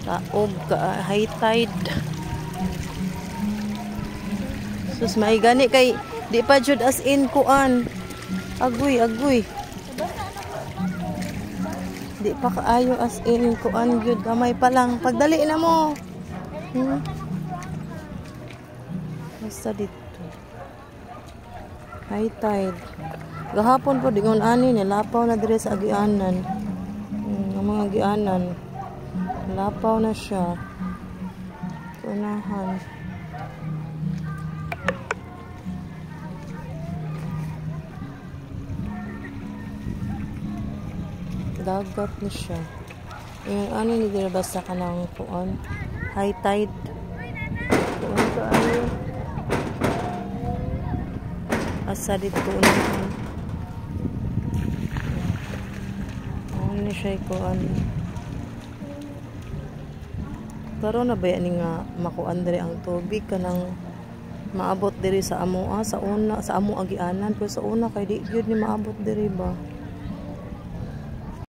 Kaog ka high tide. Sus may gani kay di pa jud as in kuan. Agoy. Di pa kaayo as in kuan jud, gamay pa lang. Pagdali na mo. Basta dito. High tide. Gahapon po dingon ani nilapaw na dire sa agianan. Ang mga agianan. Lapaw na siya. Unahan. Dagat na siya. Yung ano ni dire basta ka ng kuan. High tide. Kuan ka ano. Asa dito unahan. Ano siya kuan. Pero na ba yan nga makuan diri ang tubig kanang maabot diri sa amo sa una sa amo agianan pero sa una kay di gyud ni maabot diri ba.